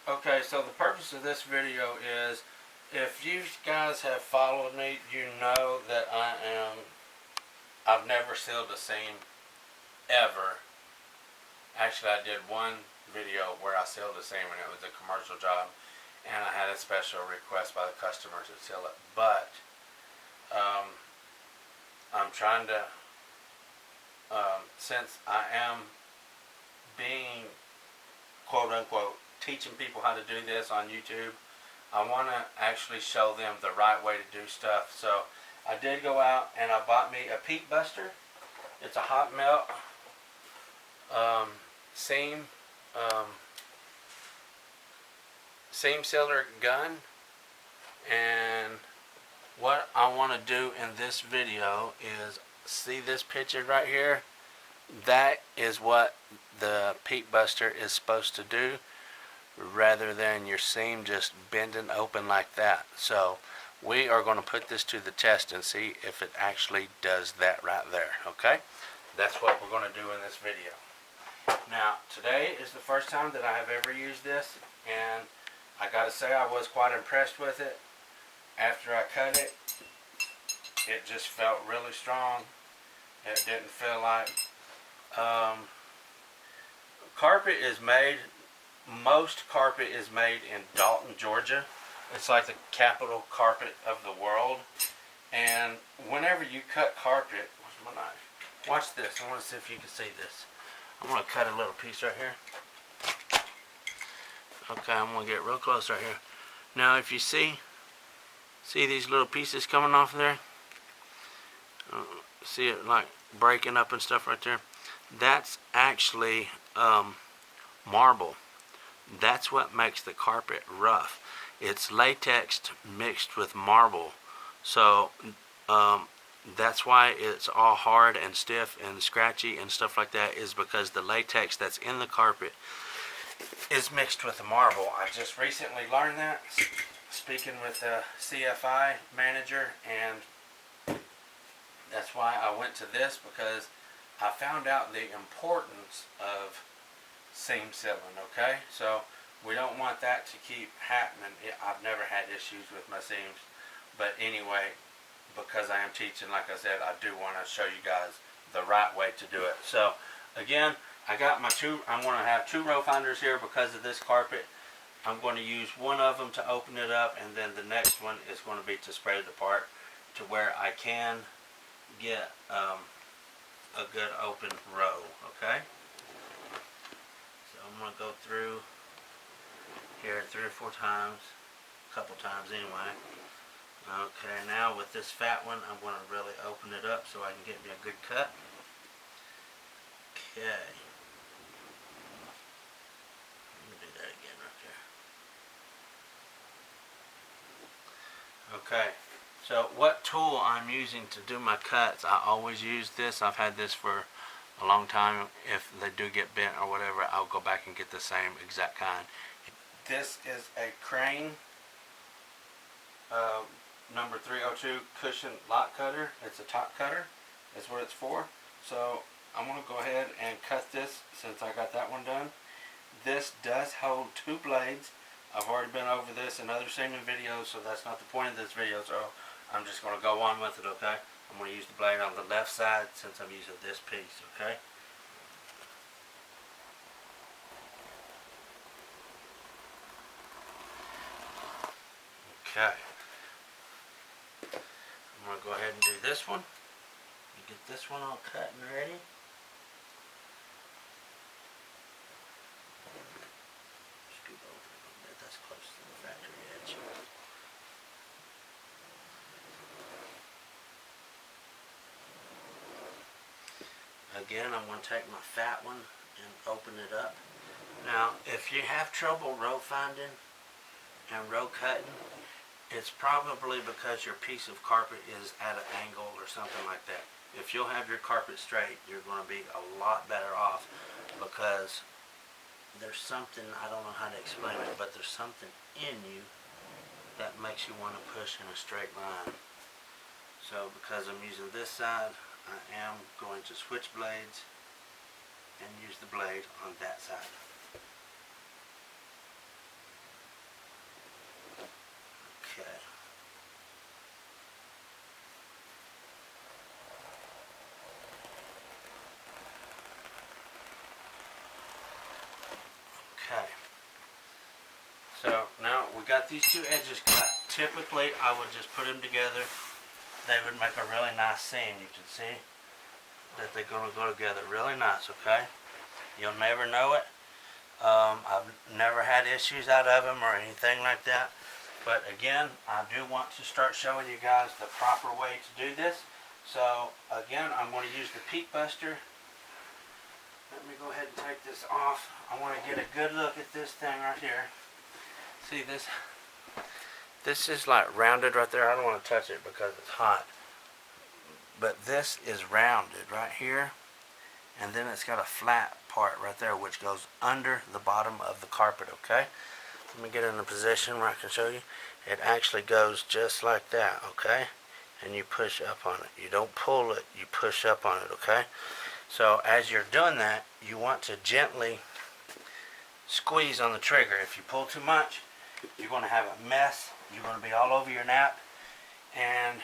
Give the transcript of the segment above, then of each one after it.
Okay, so the purpose of this video is, if you guys have followed me, you know that I've never sealed a seam, ever. Actually, I did one video where I sealed a seam and it was a commercial job, and I had a special request by the customer to seal it. But I'm trying to, since I am being, quote unquote, teaching people how to do this on YouTube, I want to actually show them the right way to do stuff. So I did go out and I bought me a peak buster. It's a hot melt seam sealer gun. And what I want to do in this video is, see this picture right here? That is what the peak buster is supposed to do, rather than your seam just bending open like that. So we are going to put this to the test and see if it actually does that right there. Okay, that's what we're going to do in this video. Now, today is the first time that I have ever used this, and I gotta say I was quite impressed with it. After I cut it, it just felt really strong. It didn't feel like carpet is made, most carpet is made in Dalton, Georgia. It's like the capital carpet of the world. And whenever you cut carpet, where's my knife? Watch this. I want to see if you can see this. I'm going to cut a little piece right here. Okay, I'm going to get real close right here. Now, if you see these little pieces coming off there? See it like breaking up and stuff right there? That's actually marble. That's what makes the carpet rough. It's latex mixed with marble. So that's why it's all hard and stiff and scratchy and stuff like that, is because the latex that's in the carpet is mixed with the marble. I just recently learned that, speaking with a CFI manager, and that's why I went to this, because I found out the importance of seam sealing. Okay, so we don't want that to keep happening. I've never had issues with my seams, but anyway, because I am teaching, like I said, I do want to show you guys the right way to do it. So again, I got my I'm going to have two row finders here because of this carpet. I'm going to use one of them to open it up, and then the next one is going to be to spread it apart to where I can get a good open row. Okay, so I'm going to go through here 3 or 4 times, a couple times anyway. Okay, now with this fat one, I'm going to really open it up so I can get me a good cut. Okay. Let me do that again right there. Okay, so what tool I'm using to do my cuts, I always use this. I've had this for a long time. If they do get bent or whatever, I'll go back and get the same exact kind. This is a Crane number 302 cushion lock cutter. It's a top cutter. That's what it's for. So I'm going to go ahead and cut this since I got that one done. This does hold 2 blades. I've already been over this in other seaming videos, so that's not the point of this video. So I'm just going to go on with it. Okay, I'm going to use the blade on the left side since I'm using this piece. Okay. Okay. I'm going to go ahead and do this one. Get this one all cut and ready. Scoot over a little bit. That's close to the factory edge. Again, I'm going to take my fat one and open it up. Now, if you have trouble row finding and row cutting, it's probably because your piece of carpet is at an angle or something like that. If you'll have your carpet straight, you're going to be a lot better off, because there's something, I don't know how to explain it, but there's something in you that makes you want to push in a straight line. So because I'm using this side, I am going to switch blades and use the blade on that side. So now we got these two edges cut. Typically I would just put them together. They would make a really nice seam. You can see that they're going to go together really nice, okay? You'll never know it. I've never had issues out of them or anything like that. But again, I do want to start showing you guys the proper way to do this. So again, I'm going to use the peak buster. Let me go ahead and take this off. I want to get a good look at this thing right here. See this? This is like rounded right there. I don't want to touch it because it's hot. But this is rounded right here. And then it's got a flat part right there which goes under the bottom of the carpet, okay? Let me get in a position where I can show you. It actually goes just like that, okay? And you push up on it. You don't pull it, you push up on it, okay? So as you're doing that, you want to gently squeeze on the trigger. If you pull too much, you're going to have a mess. You're going to be all over your nap. And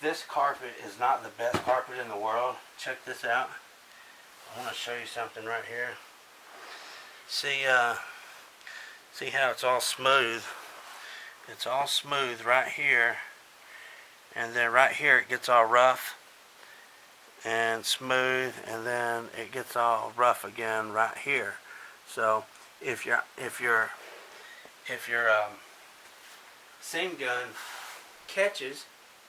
this carpet is not the best carpet in the world. Check this out. I want to show you something right here. See how it's all smooth? It's all smooth right here. And then right here it gets all rough and smooth, and then it gets all rough again right here. So if your seam gun catches,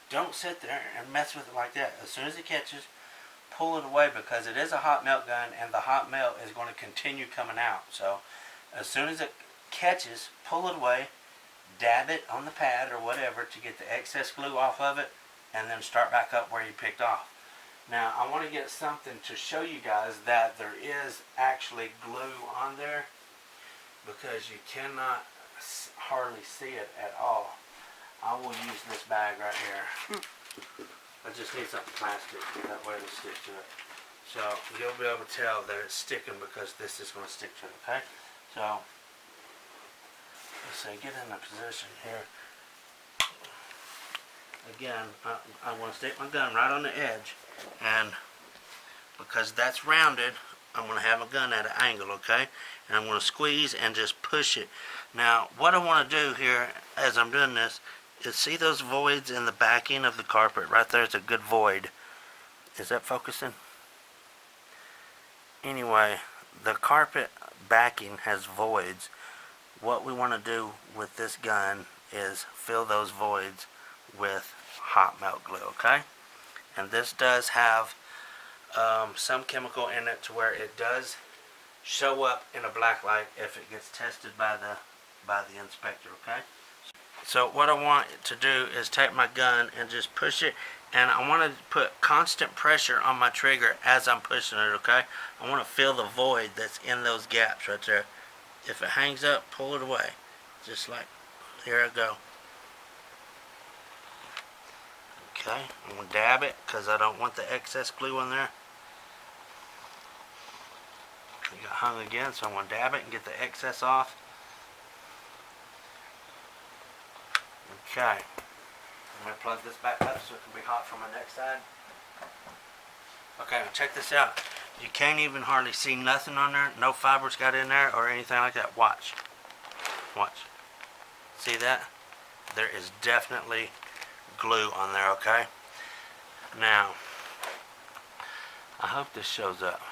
don't sit there and mess with it like that. As soon as it catches, pull it away, because it is a hot melt gun and the hot melt is going to continue coming out. So as soon as it catches, pull it away, dab it on the pad or whatever to get the excess glue off of it, and then start back up where you picked off. Now I want to get something to show you guys that there is actually glue on there, because you cannot hardly see it at all. I will use this bag right here. I just need something plastic, that way it'll stick to it. So you'll be able to tell that it's sticking because this is going to stick to it, okay? So let's say get in a position here. Again, I want to stick my gun right on the edge, and because that's rounded, I'm going to have my gun at an angle, okay? And I'm going to squeeze and just push it. Now, what I want to do here as I'm doing this is see those voids in the backing of the carpet? Right there's a good void. Is that focusing? Anyway, the carpet backing has voids. What we want to do with this gun is fill those voids with hot melt glue, okay? And this does have some chemical in it to where it does show up in a black light if it gets tested by the inspector, okay? So what I want to do is take my gun and just push it, and I want to put constant pressure on my trigger as I'm pushing it, okay? I want to fill the void that's in those gaps right there. If it hangs up, pull it away. Just like, here I go. Okay, I'm going to dab it because I don't want the excess glue on there. It got hung again, so I'm going to dab it and get the excess off. Okay, I'm going to plug this back up so it can be hot from the next side. Okay, check this out. You can't even hardly see nothing on there. No fibers got in there or anything like that. Watch. Watch. See that? There is definitely glue on there, okay? Now, I hope this shows up.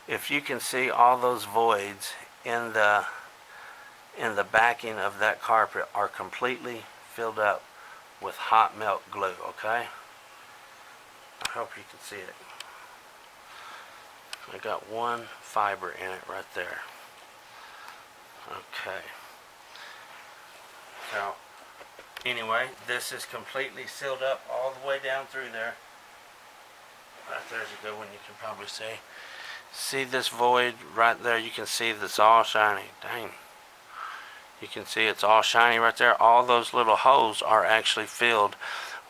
If you can see all those voids in the backing of that carpet are completely filled up with hot melt glue, okay? I hope you can see it. I got one fiber in it right there. Okay. So, anyway, this is completely sealed up all the way down through there. Right there's a good one you can probably see. See this void right there? You can see that's all shiny. Dang. You can see it's all shiny right there. All those little holes are actually filled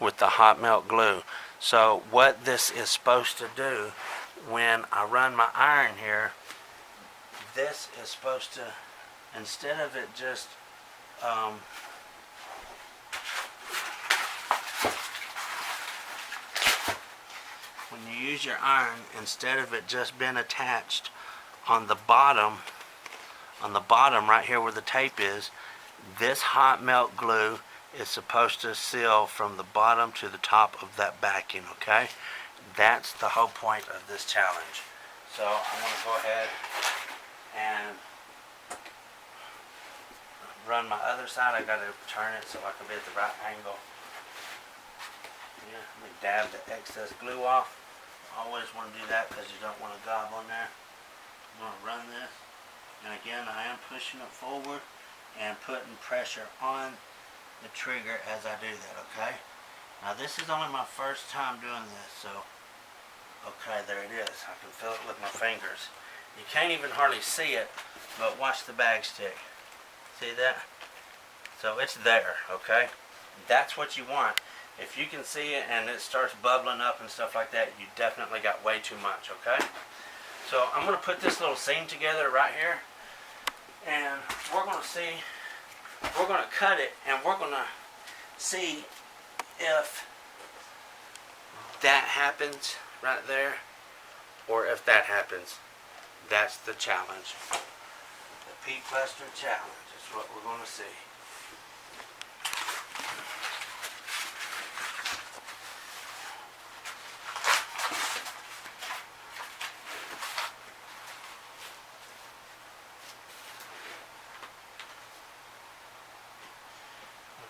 with the hot melt glue. So what this is supposed to do, when I run my iron here, this is supposed to, instead of it just when you use your iron, instead of it just being attached on the bottom on the bottom right here where the tape is, this hot melt glue is supposed to seal from the bottom to the top of that backing, okay? That's the whole point of this challenge. So I'm going to go ahead and run my other side. I got to turn it so I can be at the right angle. Yeah, let me dab the excess glue off. Always want to do that because you don't want to gob on there. I'm going to run this, and again I am pushing it forward and putting pressure on the trigger as I do that, okay? Now this is only my first time doing this, so okay, there it is. I can feel it with my fingers. You can't even hardly see it, but watch the bag stick. See that? So it's there, okay? That's what you want. If you can see it and it starts bubbling up and stuff like that, you definitely got way too much, okay? So I'm going to put this little seam together right here, and we're going to see, we're going to cut it, and we're going to see if that happens right there, or if that happens. That's the challenge. The Peak Buster challenge is what we're going to see.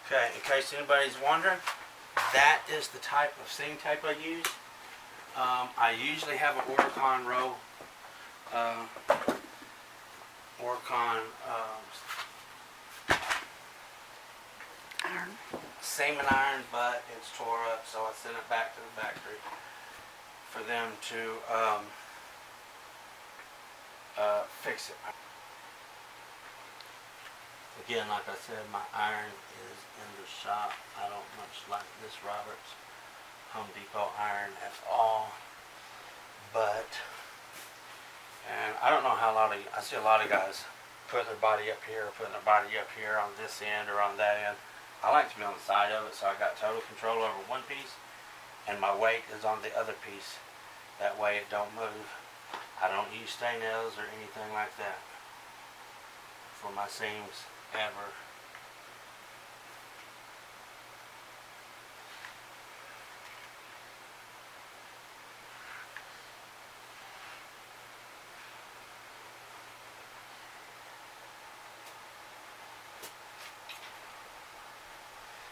Okay, in case anybody's wondering, that is the type of seam tape I use. I usually have an Oricon roll, Oricon Iron. seam and iron, but it's tore up, so I sent it back to the factory for them to fix it. Again, like I said, my iron is in the shop. I don't much like this Roberts Home Depot iron at all, but, and I don't know how I see a lot of guys putting their body up here, or putting their body up here on this end or on that end. I like to be on the side of it, so I got total control over one piece, and my weight is on the other piece. That way it don't move. I don't use stay nails or anything like that for my seams ever.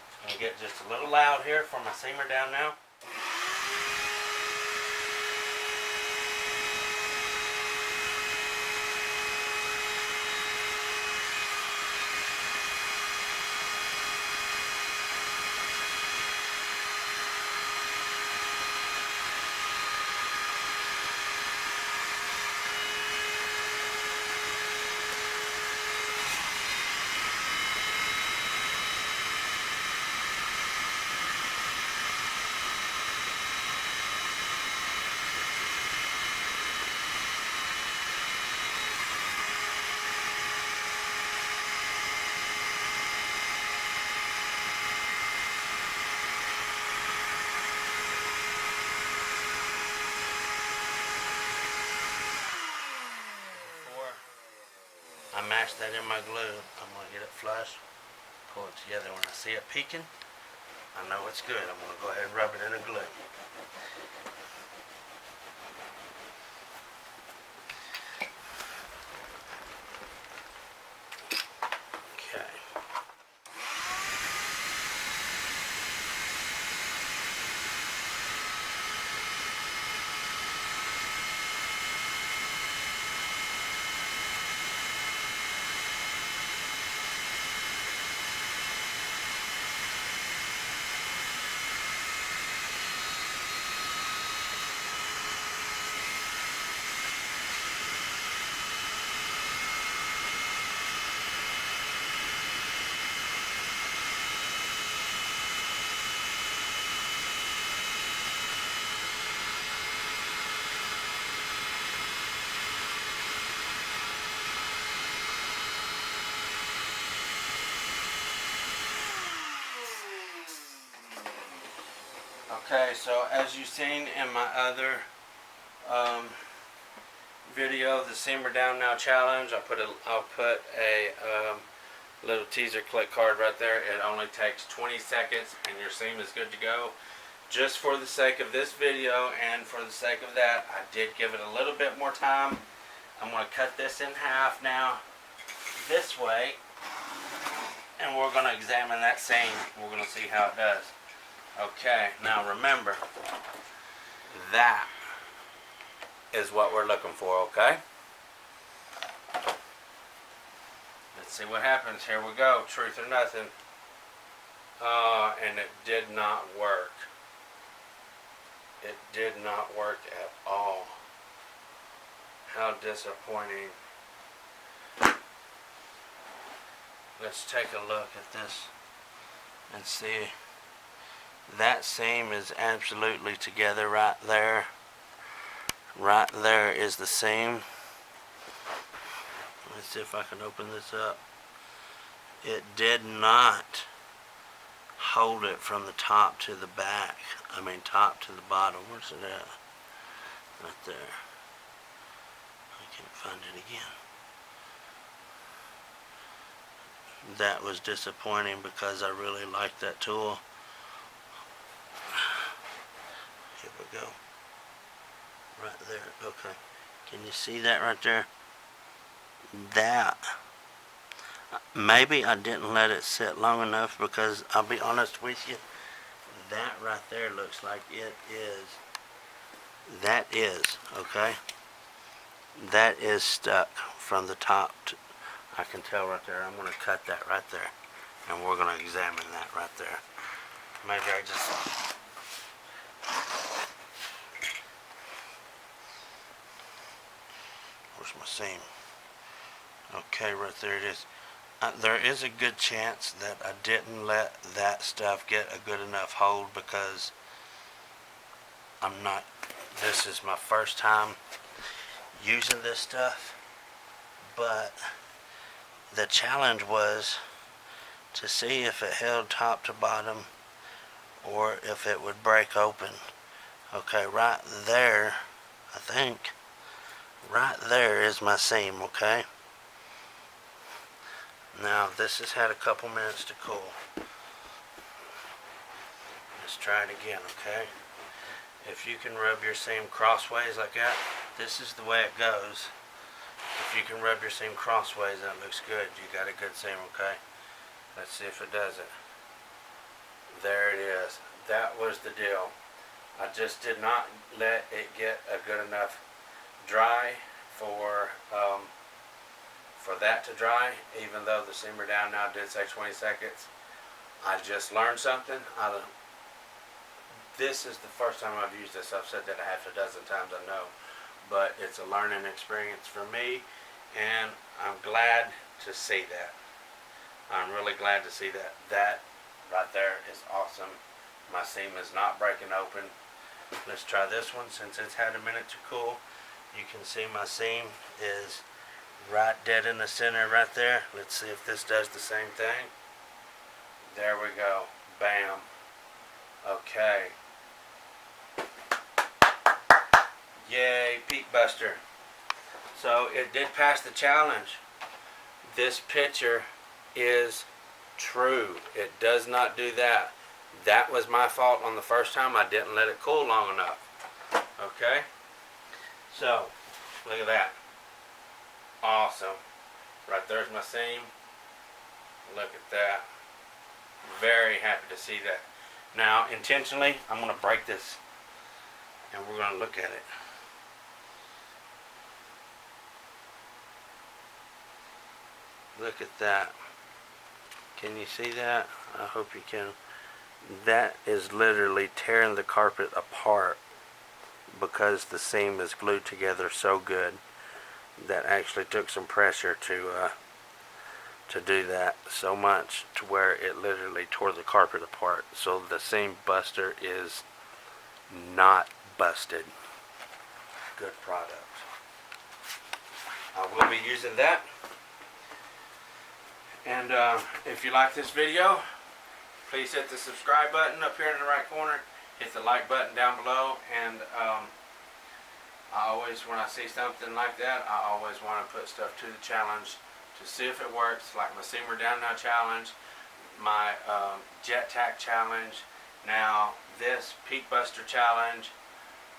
It's going to get just a little loud here for my seamer down now. I mash that in my glue. I'm going to get it flush, pull it together. When I see it peeking, I know it's good. I'm going to go ahead and rub it in the glue. Okay. Okay, so as you've seen in my other video, the Simmer Down Now challenge. I'll put a little teaser click card right there. It only takes 20 seconds and your seam is good to go. Just for the sake of this video and for the sake of that, I did give it a little bit more time. I'm going to cut this in half now this way, and we're going to examine that seam. We're going to see how it does. Okay, now remember, that is what we're looking for, okay? Let's see what happens. Here we go. Truth or nothing. And it did not work. It did not work at all. How disappointing. Let's take a look at this and see. That seam is absolutely together right there. Right there is the seam. Let's see if I can open this up. It did not hold it from the top to the back. I mean top to the bottom. Where's it at? Right there. I can't find it again. That was disappointing because I really liked that tool. Here we go. Right there. Okay. Can you see that right there? That. Maybe I didn't let it sit long enough, because I'll be honest with you, that right there looks like it is. That is, okay? That is stuck from the top to, I can tell right there. I'm going to cut that right there, and we're going to examine that right there. Maybe I just... Where's my seam? Okay, right there it is. There is a good chance that I didn't let that stuff get a good enough hold, because this is my first time using this stuff, but the challenge was to see if it held top to bottom or if it would break open. Okay, right there, I think, right there is my seam, okay? Now, this has had a couple minutes to cool. Let's try it again, okay? If you can rub your seam crossways like that, this is the way it goes. If you can rub your seam crossways, that looks good. You got a good seam, okay? Let's see if it does it. There it is. That was the deal. I just did not let it get a good enough dry for that to dry, even though the Simmer Down Now did say 20 seconds. I just learned something. This is the first time I've used this. I've said that a half a dozen times, I know, but it's a learning experience for me, and I'm glad to see that. I'm really glad to see that. That right there is awesome. My seam is not breaking open. Let's try this one since it's had a minute to cool. You can see my seam is right dead in the center right there. Let's see if this does the same thing. There we go. Bam. Okay. Yay, Peak Buster. So it did pass the challenge. This picture is true. It does not do that. That was my fault on the first time. I didn't let it cool long enough. Okay? So, look at that. Awesome. Right there's my seam. Look at that. Very happy to see that. Now, intentionally, I'm going to break this, and we're going to look at it. Look at that. Can you see that? I hope you can. That is literally tearing the carpet apart, because the seam is glued together so good. That actually took some pressure to do that so much to where it literally tore the carpet apart. So the seam buster is not busted. Good product. I will be using that. And if you like this video, please hit the subscribe button up here in the right corner. Hit the like button down below, and I always, when I see something like that, I always want to put stuff to the challenge to see if it works, like my Simmer Down Now challenge, my Jet Tack challenge, now this Peak Buster challenge.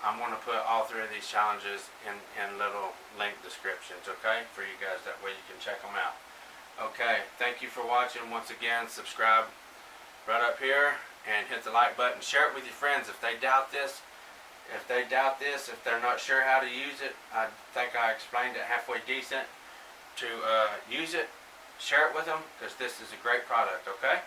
I'm going to put all three of these challenges in little link descriptions, okay, for you guys. That way you can check them out. Okay, thank you for watching. Once again, subscribe right up here and hit the like button. Share it with your friends if they doubt this. If they're not sure how to use it, I think I explained it halfway decent. To use it, share it with them, because this is a great product, okay?